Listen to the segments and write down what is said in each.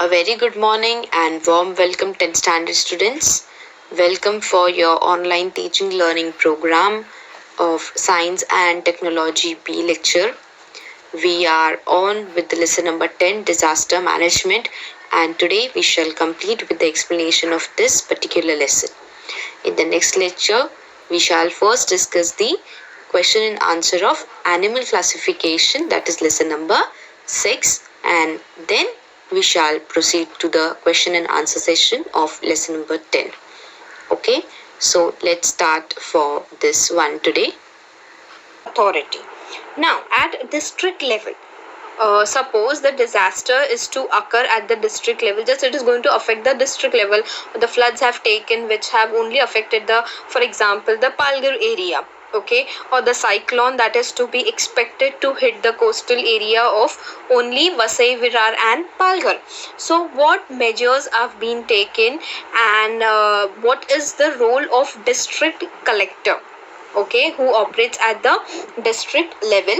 A very good morning and warm welcome 10th standard students. Welcome for your online teaching learning program of Science and Technology P lecture. We are on with the lesson number 10, Disaster Management, and today we shall complete with the explanation of this particular lesson. In the next lecture, we shall first discuss the question and answer of animal classification, that is lesson number 6, and then we shall proceed to the question and answer session of lesson number 10. Okay, so let's start for this one today. Authority. Now, at district level, suppose the disaster is to occur at the district level, just it is going to affect the district level. The floods have taken which have only affected the, for example, the Palghar area, okay, or the cyclone that is to be expected to hit the coastal area of only Vasai, Virar and Palghar. So what measures have been taken, and what is the role of district collector, okay, who operates at the district level?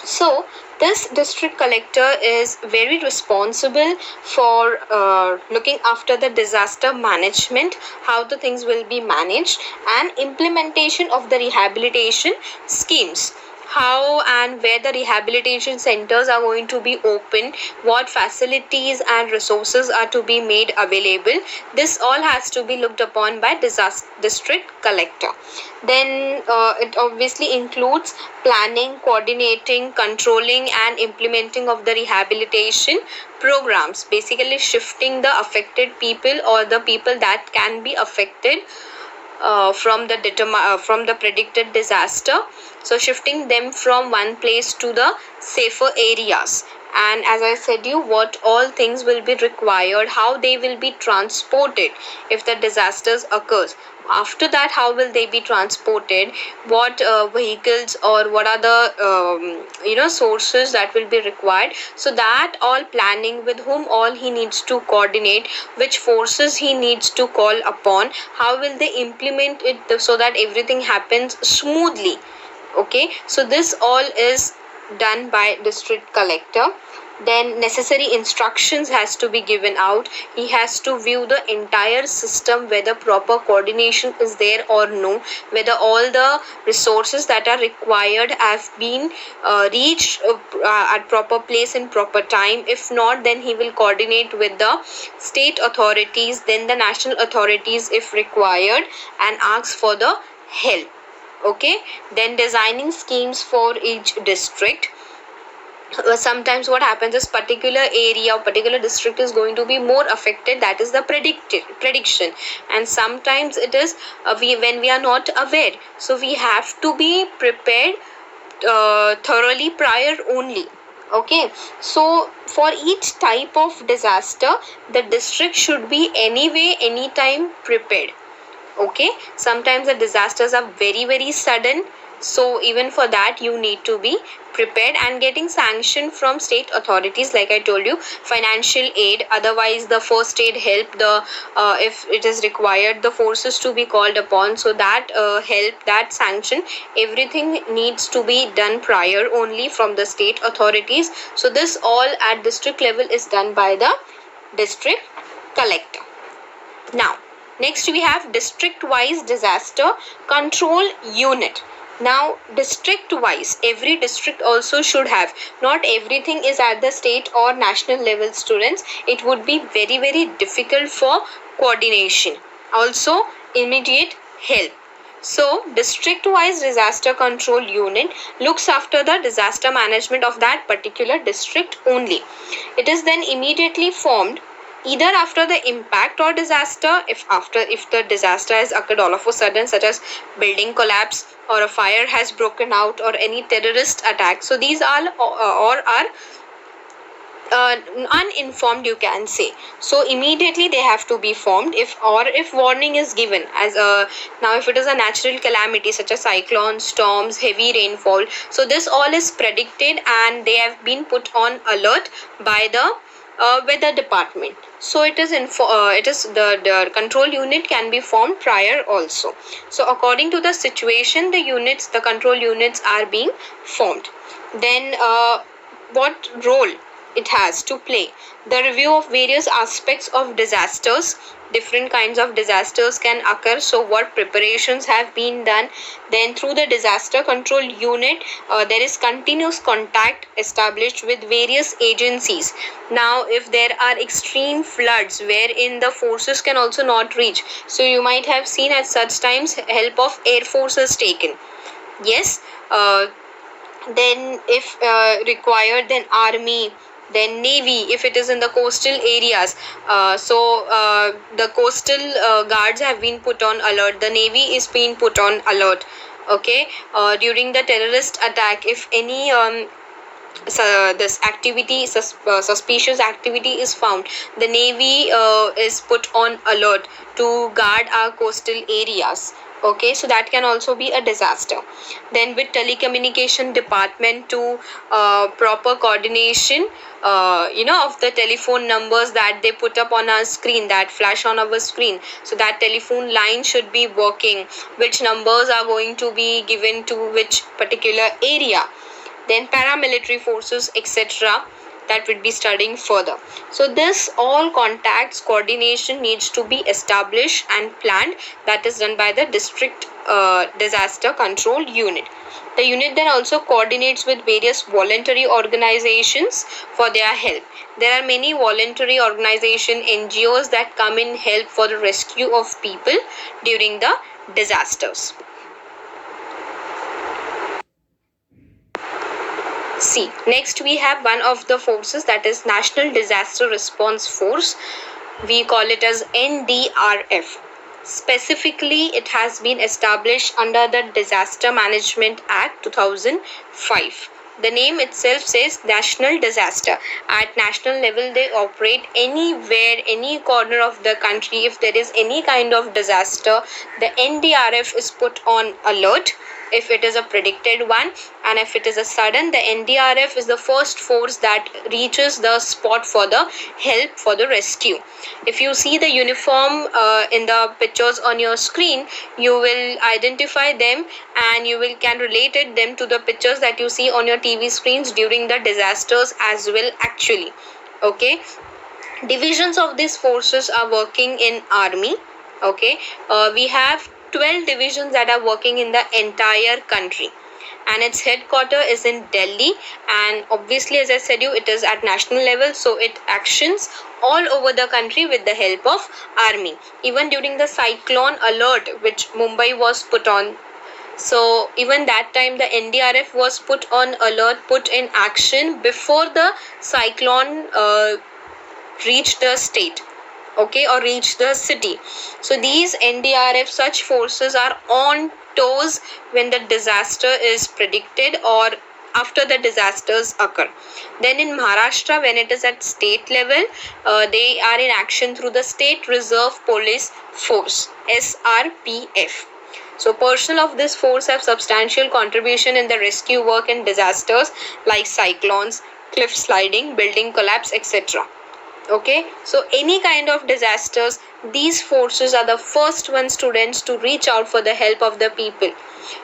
So this district collector is very responsible for looking after the disaster management, how the things will be managed, and implementation of the rehabilitation schemes, how and where the rehabilitation centers are going to be open, what facilities and resources are to be made available. This all has to be looked upon by district collector. Then it obviously includes planning, coordinating, controlling and implementing of the rehabilitation programs, basically shifting the affected people or the people that can be affected from the predicted disaster, so shifting them from one place to the safer areas. And as I said you, what all things will be required, how they will be transported if the disasters occurs. After that, how will they be transported, what vehicles or what are the sources that will be required. So that all planning, with whom all he needs to coordinate, which forces he needs to call upon, how will they implement it so that everything happens smoothly. Okay, so this all is done by district collector. Then necessary instructions has to be given out. He has to view the entire system, whether proper coordination is there or no, whether all the resources that are required have been reached at proper place in proper time. If not, then he will coordinate with the state authorities, then the national authorities if required, and ask for the help. Okay, then designing schemes for each district. Sometimes what happens is particular area or particular district is going to be more affected, that is the prediction, and sometimes it is when we are not aware, so we have to be prepared thoroughly prior only. Okay, so for each type of disaster, the district should be anyway anytime prepared. Okay, sometimes the disasters are very sudden, so even for that you need to be prepared, and getting sanction from state authorities, like I told you, financial aid, otherwise the first aid help, the if it is required, the forces to be called upon, so that help, that sanction, everything needs to be done prior only from the state authorities. So this all at district level is done by the district collector. Now next we have district wise disaster control unit. Now district wise, every district also should have, not everything is at the state or national level, students. It would be very difficult for coordination, also immediate help. So district wise disaster control unit looks after the disaster management of that particular district only. It is then immediately formed either after the impact or disaster, if the disaster has occurred all of a sudden, such as building collapse or a fire has broken out or any terrorist attack. So these all or are uninformed, you can say. So immediately they have to be formed if warning is given, as now if it is a natural calamity such as cyclones, storms, heavy rainfall, so this all is predicted and they have been put on alert by the weather department. So it is the control unit can be formed prior also. So according to the situation, the control units are being formed. Then what role it has to play. The review of various aspects of disasters. Different kinds of disasters can occur, so what preparations have been done. Then through the disaster control unit, there is continuous contact established with various agencies. Now if there are extreme floods wherein the forces can also not reach, so you might have seen at such times help of air force is taken. Yes. Then if required, then army, then navy if it is in the coastal areas. The coastal guards have been put on alert, the navy is being put on alert. Okay. During the terrorist attack, if any so this activity suspicious activity is found, the navy is put on alert to guard our coastal areas. Okay, so that can also be a disaster. Then with telecommunication department to proper coordination, of the telephone numbers that they put up on our screen, that flash on our screen, so that telephone line should be working, which numbers are going to be given to which particular area. Then paramilitary forces, etc., that would be studying further. So this all contacts coordination needs to be established and planned, that is done by the district disaster control unit. The unit then also coordinates with various voluntary organizations for their help. There are many voluntary organization NGOs that come in help for the rescue of people during the disasters. See, next we have one of the forces, that is National Disaster Response Force. We call it as NDRF. Specifically, it has been established under the Disaster Management Act 2005. The name itself says national disaster. At national level, they operate anywhere, any corner of the country. If there is any kind of disaster, the NDRF is put on alert if it is a predicted one, and if it is a sudden, the NDRF is the first force that reaches the spot for the help, for the rescue. If you see the uniform in the pictures on your screen, you will identify them and you will can relate it them to the pictures that you see on your TV screens during the disasters as well actually. Okay. Divisions of these forces are working in army. Okay. We have 12 divisions that are working in the entire country, and its headquarters is in Delhi, and obviously as I said you, it is at national level, so it actions all over the country with the help of army. Even during the cyclone alert which Mumbai was put on, so even that time the NDRF was put on alert, put in action before the cyclone reached the state. Okay, or reach the city. So these NDRF such forces are on toes when the disaster is predicted or after the disasters occur. Then in Maharashtra, when it is at state level, they are in action through the State Reserve Police Force, SRPF. So personnel of this force have substantial contribution in the rescue work in disasters like cyclones, cliff sliding, building collapse, etc. Okay, so any kind of disasters, these forces are the first one students to reach out for the help of the people.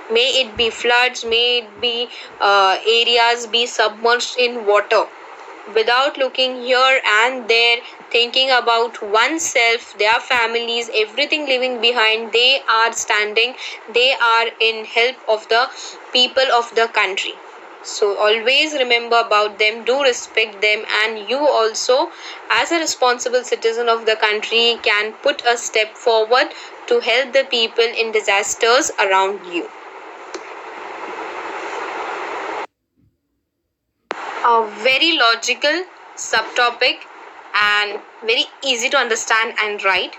May it be floods, may it be areas be submerged in water. Without looking here and there, thinking about oneself, their families, everything leaving behind, they are standing, they are in help of the people of the country. So always remember about them, do respect them, and you also as a responsible citizen of the country can put a step forward to help the people in disasters around you. A very logical subtopic and very easy to understand and write.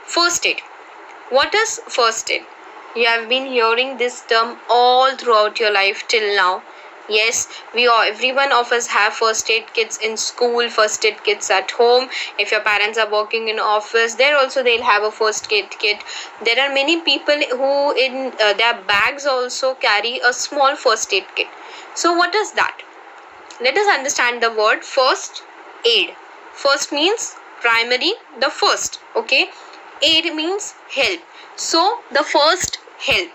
First aid. What is first aid? You have been hearing this term all throughout your life till now. Yes, we all, every one of us have first aid kits in school, first aid kits at home. If your parents are working in office, there also they'll have a first aid kit. There are many people who in their bags also carry a small first aid kit. So what is that? Let us understand the word first aid. First means primary, the first. Okay. Aid means help. So the first help.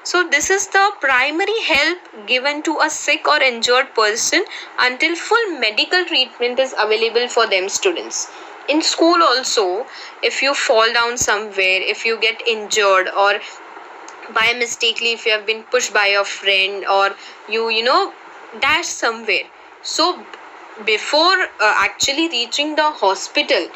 So this is the primary help given to a sick or injured person until full medical treatment is available for them, students. In school also, if you fall down somewhere, if you get injured, or by mistakenly if you have been pushed by your friend, or you dash somewhere, so before actually reaching the hospital,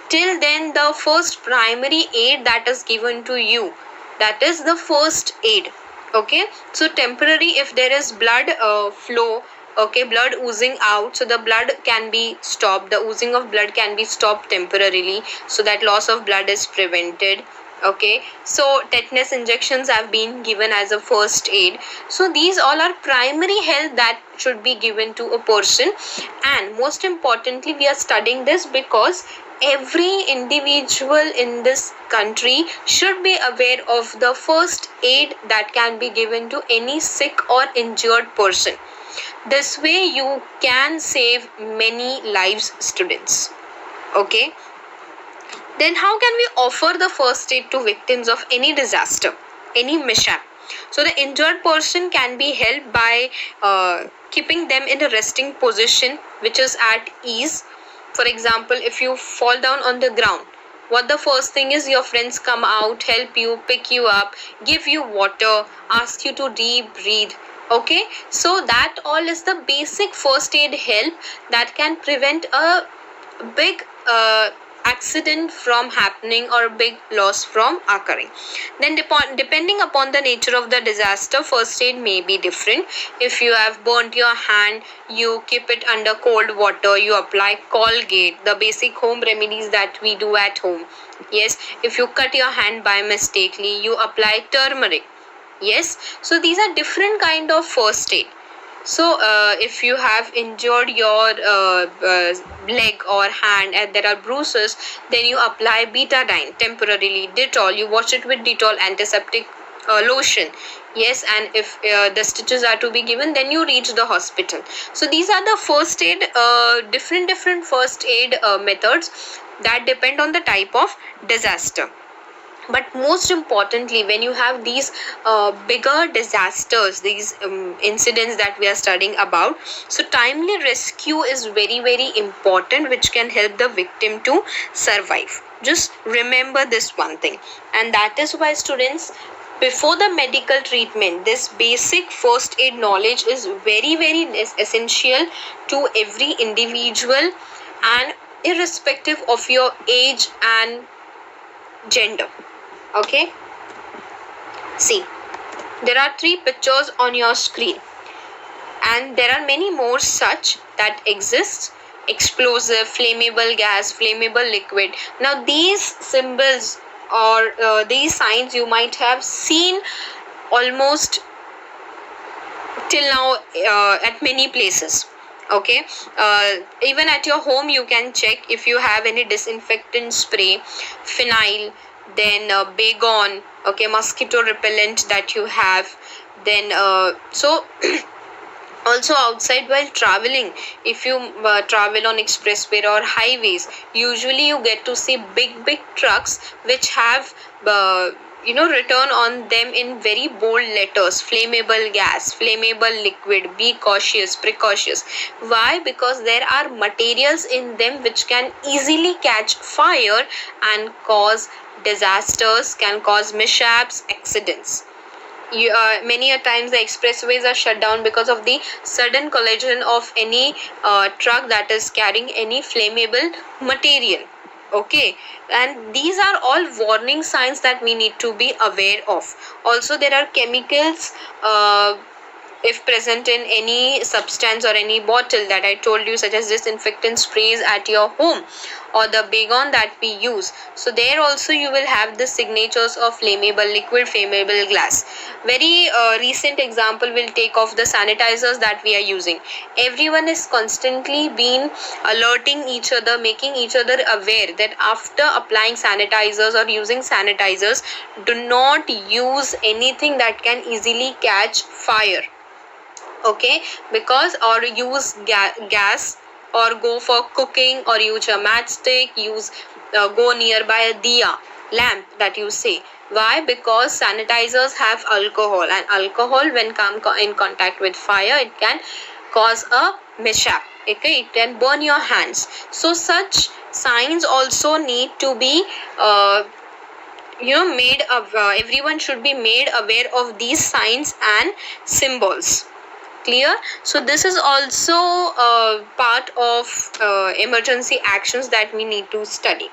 till then the first primary aid that is given to you, that is the first aid. Okay, so temporary, if there is blood flow, okay, blood oozing out, so the blood can be stopped, the oozing of blood can be stopped temporarily, so that loss of blood is prevented. Okay, so tetanus injections have been given as a first aid. So these all are primary health that should be given to a person. And most importantly, we are studying this because every individual in this country should be aware of the first aid that can be given to any sick or injured person. This way you can save many lives, students. Okay, then how can we offer the first aid to victims of any disaster, any mishap? So the injured person can be helped by keeping them in a resting position which is at ease. For example, if you fall down on the ground, what the first thing is, your friends come out, help you, pick you up, give you water, ask you to deep breathe. Okay, so that all is the basic first aid help that can prevent a big accident from happening or big loss from occurring. Then depending upon the nature of the disaster, first aid may be different. If you have burnt your hand, you keep it under cold water, you apply Colgate, the basic home remedies that we do at home. Yes, if you cut your hand by mistakenly, you apply turmeric. Yes, so these are different kind of first aid. So if you have injured your leg or hand and there are bruises, then you apply betadine temporarily, Dettol, you wash it with Dettol antiseptic lotion. Yes, and if the stitches are to be given, then you reach the hospital. So these are the first aid, different first aid methods that depend on the type of disaster. But most importantly, when you have these bigger disasters, these incidents that we are studying about, so timely rescue is very important, which can help the victim to survive. Just remember this one thing. And that is why, students, before the medical treatment, this basic first aid knowledge is very essential to every individual, and irrespective of your age and gender. Okay, see, there are 3 pictures on your screen, and there are many more such that exist: explosive, flammable gas, flammable liquid. Now these symbols or these signs you might have seen almost till now at many places. Okay, even at your home you can check if you have any disinfectant spray, phenyl, then Baygon, okay, mosquito repellent that you have. Then so also outside while traveling, if you travel on expressway or highways, usually you get to see big trucks which have written on them in very bold letters: flammable gas, flammable liquid, be cautious, precautious. Why? Because there are materials in them which can easily catch fire and cause disasters, can cause mishaps, accidents. Many a times the expressways are shut down because of the sudden collision of any truck that is carrying any flammable material. Okay, and these are all warning signs that we need to be aware of. Also, there are chemicals if present in any substance or any bottle that I told you, such as disinfectant sprays at your home or the Baygon that we use. So there also you will have the signatures of flammable liquid, flammable glass. Very recent example will take of the sanitizers that we are using. Everyone is constantly been alerting each other, making each other aware that after applying sanitizers or using sanitizers, do not use anything that can easily catch fire. Okay, because or use gas or go for cooking, or use a matchstick, go nearby a diya lamp that you say. Why? Because sanitizers have alcohol, and alcohol when come in contact with fire, it can cause a mishap. Okay, it can burn your hands. So such signs also need to be made of, everyone should be made aware of these signs and symbols. Clear? So this is also part of emergency actions that we need to study.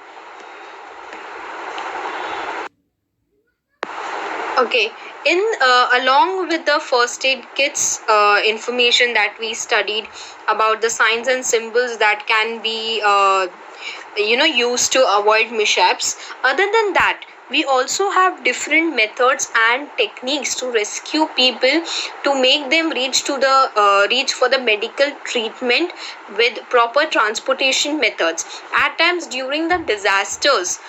Okay, in along with the first aid kits information that we studied about the signs and symbols that can be used to avoid mishaps. Other than that, we also have different methods and techniques to rescue people, to make them reach for the medical treatment with proper transportation methods. At times during the disasters,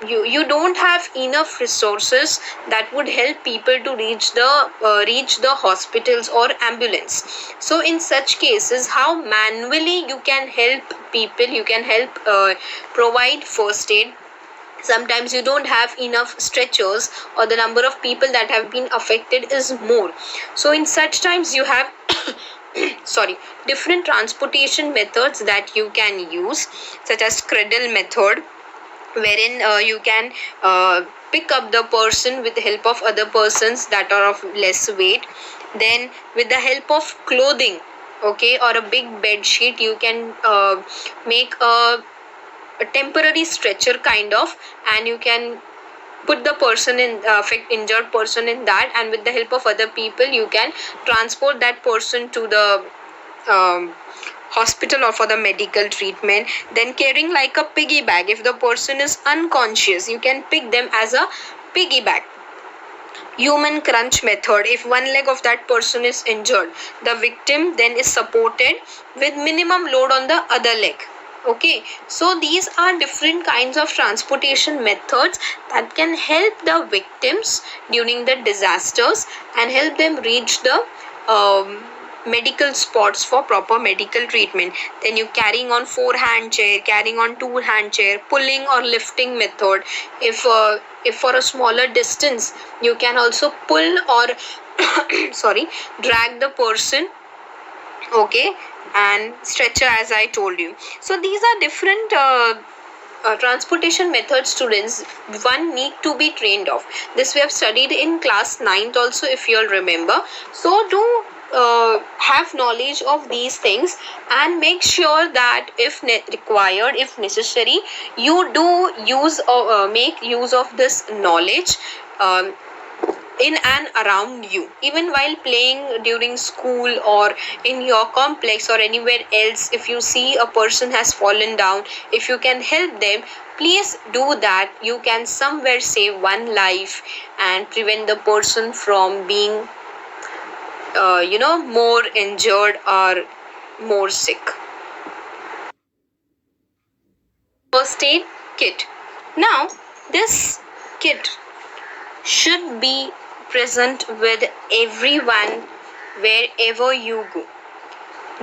you don't have enough resources that would help people to reach the hospitals or ambulance. So in such cases, how manually you can help people, you can help provide first aid. Sometimes you don't have enough stretchers, or the number of people that have been affected is more. So in such times you have sorry, different transportation methods that you can use, such as cradle method, wherein you can pick up the person with the help of other persons that are of less weight. Then with the help of clothing, okay, or a big bed sheet, you can make a temporary stretcher kind of, and you can put the person in injured person in that, and with the help of other people you can transport that person to the hospital or for the medical treatment. Then carrying like a piggy bag, if the person is unconscious, you can pick them as a piggy bag. Human crunch method, if one leg of that person is injured, the victim then is supported with minimum load on the other leg. Okay, so these are different kinds of transportation methods that can help the victims during the disasters and help them reach the medical spots for proper medical treatment. Then you carrying on 4-hand chair, carrying on 2-hand chair, pulling or lifting method. If for a smaller distance, you can also pull or drag the person, okay, and stretcher, as I told you. So these are different transportation methods, students, one need to be trained of. This we have studied in class 9th also, if you'll remember. So do have knowledge of these things, and make sure that if required, if necessary, you do make use of this knowledge in and around you, even while playing during school or in your complex or anywhere else. If you see a person has fallen down, if you can help them, please do that. You can somewhere save one life and prevent the person from being more injured or more sick. First aid kit. Now this kit should be present with everyone wherever you go.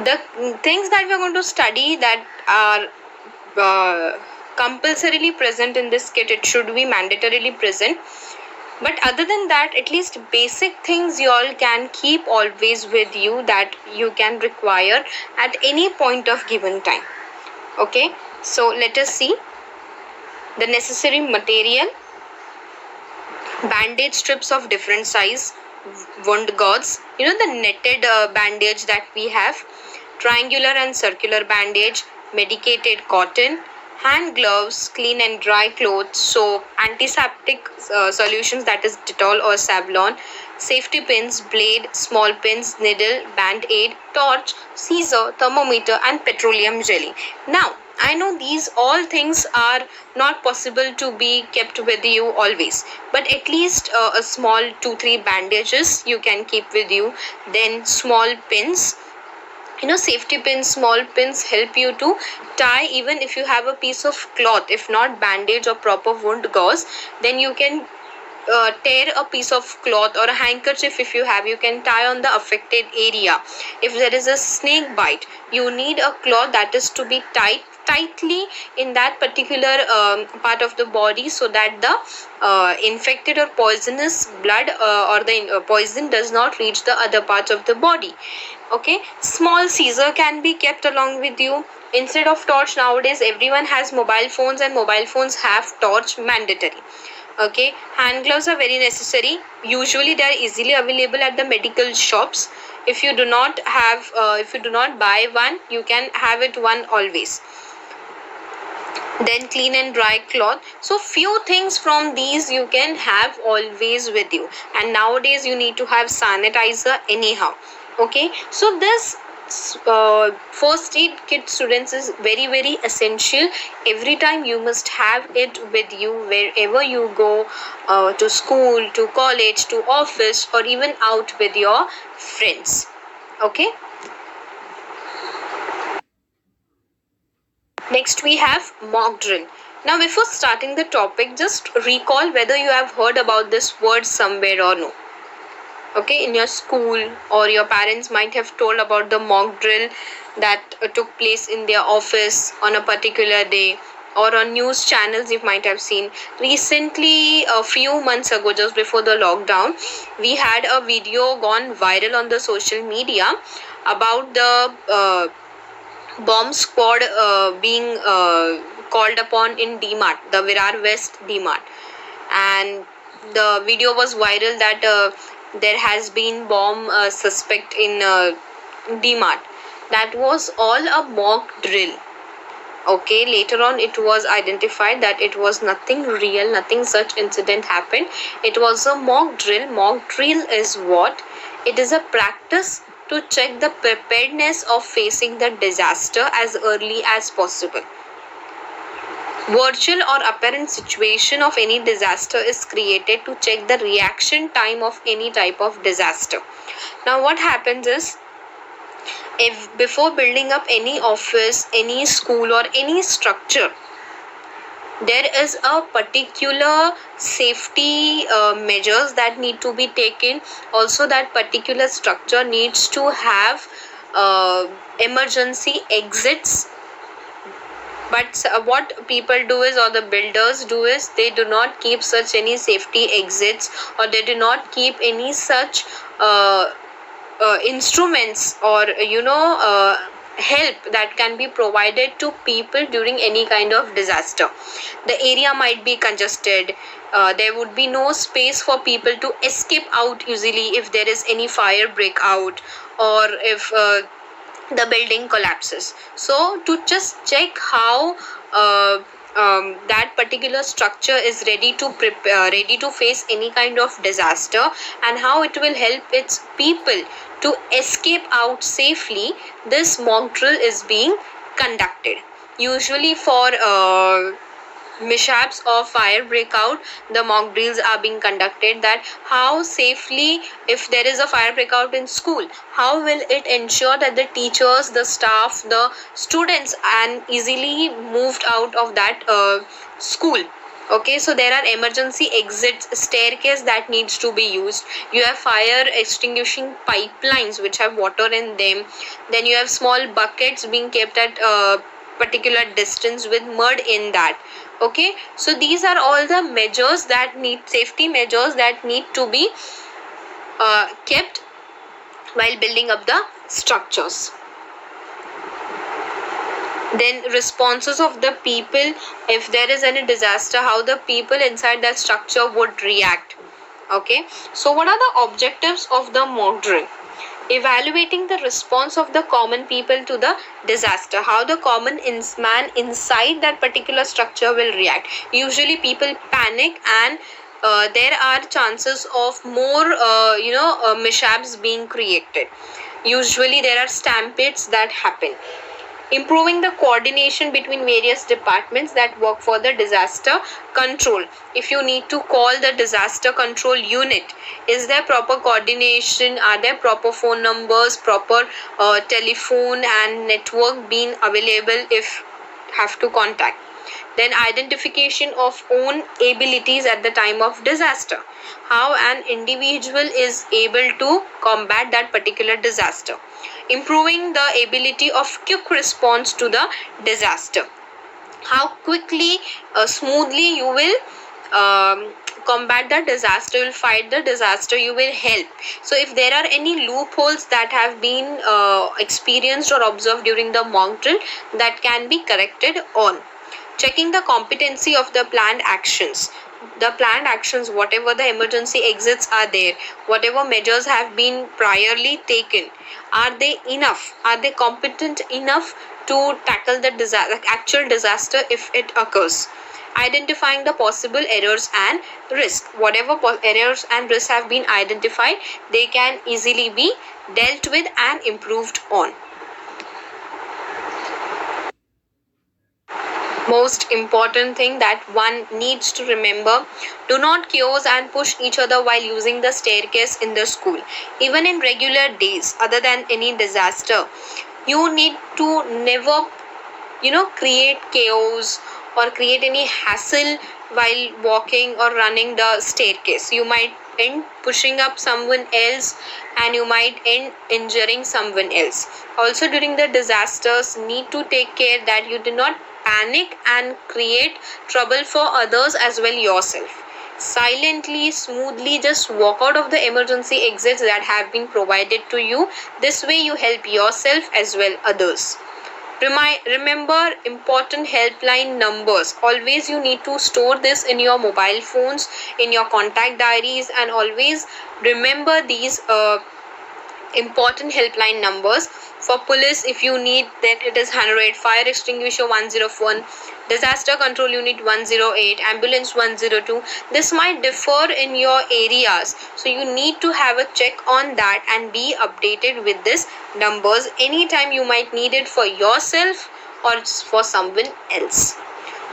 The things that we are going to study that are compulsorily present in this kit, it should be mandatorily present. But other than that, at least basic things you all can keep always with you, that you can require at any point of given time. Okay, so let us see the necessary material: bandage strips of different size, wound gauze, the netted bandage that we have, triangular and circular bandage, medicated cotton, hand gloves, clean and dry clothes, soap, antiseptic solutions, that is Dettol or Savlon, safety pins, blade, small pins, needle, band-aid, torch, scissor, thermometer, and petroleum jelly. Now I know these all things are not possible to be kept with you always, but at least a small 2-3 bandages you can keep with you. Then small pins, safety pins, small pins help you to tie. Even if you have a piece of cloth, if not bandage or proper wound gauze, then you can tear a piece of cloth or a handkerchief. If you have, you can tie on the affected area. If there is a snake bite, you need a cloth that is to be tied tightly in that particular part of the body, so that the infected or poisonous blood or the poison does not reach the other parts of the body. Okay, small scissor can be kept along with you. Instead of torch, nowadays everyone has mobile phones, and mobile phones have torch mandatory. Okay, hand gloves are very necessary. Usually they are easily available at the medical shops. If you do not have if you do not buy one, you can have it one always. Then clean and dry cloth. So few things from these you can have always with you. And nowadays you need to have sanitizer anyhow. Okay, so this first aid kit, students, is very essential. Every time you must have it with you wherever you go, to school, to college, to office, or even out with your friends. Okay, next we have mock drill. Now before starting the topic, just recall whether you have heard about this word somewhere or no. Okay, in your school, or your parents might have told about the mock drill that took place in their office on a particular day, or on news channels you might have seen. Recently, a few months ago, just before the lockdown, we had a video gone viral on the social media about the bomb squad being called upon in DMart, the Virar West DMart. And the video was viral that there has been bomb suspect in DMart. That was all a mock drill. Okay, later on it was identified that it was nothing real, nothing such incident happened. It was a mock drill. Mock drill is what? It is a practice to check the preparedness of facing the disaster as early as possible. Virtual or apparent situation of any disaster is created to check the reaction time of any type of disaster. Now what happens is, if before building up any office, any school, or any structure, there is a particular safety measures that need to be taken. Also, that particular structure needs to have emergency exits. But what people do is, or the builders do is, they do not keep such any safety exits, or they do not keep any such instruments, or help that can be provided to people during any kind of disaster. The area might be congested. There would be no space for people to escape out easily if there is any fire breakout, or if the building collapses. So to just check how that particular structure is ready to prepare, ready to face any kind of disaster, and how it will help its people to escape out safely, this mock drill is being conducted. Usually for mishaps or fire breakout, the mock drills are being conducted, that how safely, if there is a fire breakout in school, how will it ensure that the teachers, the staff, the students are easily moved out of that school. Okay, so there are emergency exits, staircase that needs to be used. You have fire extinguishing pipelines which have water in them. Then you have small buckets being kept at a particular distance with mud in that. Okay, so these are all the measures that need, safety measures that need to be kept while building up the structures. Then responses of the people, if there is any disaster, how the people inside that structure would react. Okay, so what are the objectives of the mock drill? Evaluating the response of the common people to the disaster, how the common man inside that particular structure will react. Usually people panic, and there are chances of more mishaps being created. Usually there are stampedes that happen. Improving the coordination between various departments that work for the disaster control. If you need to call the disaster control unit, is there proper coordination? Are there proper phone numbers, proper telephone and network being available if have to contact? Then identification of own abilities at the time of disaster. How an individual is able to combat that particular disaster. Improving the ability of quick response to the disaster. How quickly, smoothly you will combat the disaster, you will fight the disaster, you will help. So if there are any loopholes that have been experienced or observed during the mock drill, that can be corrected on. Checking the competency of the planned actions. The planned actions, whatever the emergency exits are there, whatever measures have been priorly taken, are they enough? Are they competent enough to tackle the actual disaster if it occurs? Identifying the possible errors and risk. Whatever errors and risks have been identified, they can easily be dealt with and improved on. Most important thing that one needs to remember: do not chaos and push each other while using the staircase in the school. Even in regular days, other than any disaster, you need to never create chaos or create any hassle while walking or running the staircase. You might end pushing up someone else, and you might end injuring someone else. Also, during the disasters, need to take care that you do not panic and create trouble for others as well yourself. Silently, smoothly just walk out of the emergency exits that have been provided to you. This way you help yourself as well others. Remember important helpline numbers. Always you need to store this in your mobile phones, in your contact diaries, and always remember these important helpline numbers. For police, if you need, then it is 100, fire extinguisher 101, disaster control unit 108, ambulance 102. This might differ in your areas, so you need to have a check on that and be updated with this numbers anytime you might need it for yourself or for someone else.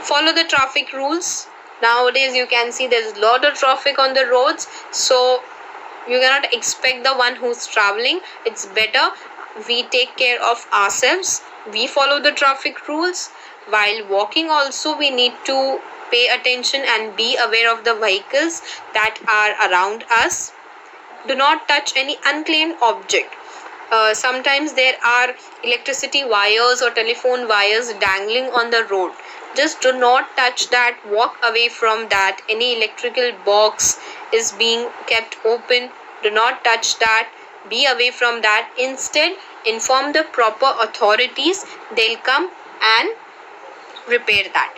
Follow the traffic rules. Nowadays you can see there's a lot of traffic on the roads, so you cannot expect the one who's traveling. It's better we take care of ourselves, we follow the traffic rules. While walking also, we need to pay attention and be aware of the vehicles that are around us. Do not touch any unclaimed object. Sometimes there are electricity wires or telephone wires dangling on the road. Just do not touch that, walk away from that. Any electrical box is being kept open, do not touch that, be away from that. Instead, inform the proper authorities, they'll come and repair that.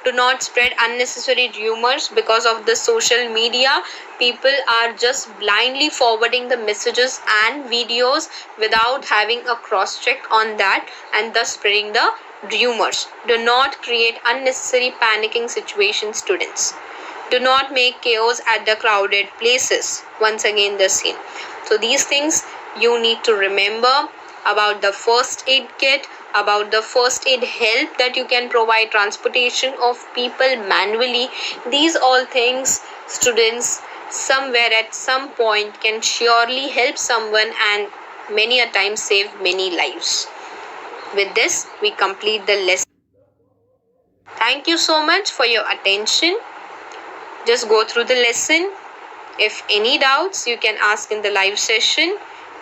Do not spread unnecessary rumors. Because of the social media, people are just blindly forwarding the messages and videos without having a cross check on that, and thus spreading the rumors. Do not create unnecessary panicking situations, students. Do not make chaos at the crowded places. Once again, the same. So these things you need to remember about the first aid kit, about the first aid help that you can provide, transportation of people manually. These all things, students, somewhere at some point can surely help someone and many a time save many lives. With this, we complete the lesson. Thank you so much for your attention. Just go through the lesson. If any doubts, you can ask in the live session.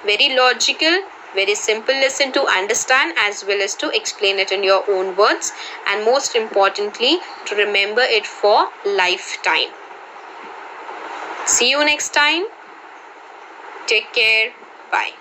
Very logical, very simple lesson to understand as well as to explain it in your own words, and most importantly, to remember it for lifetime. See you next time. Take care. Bye.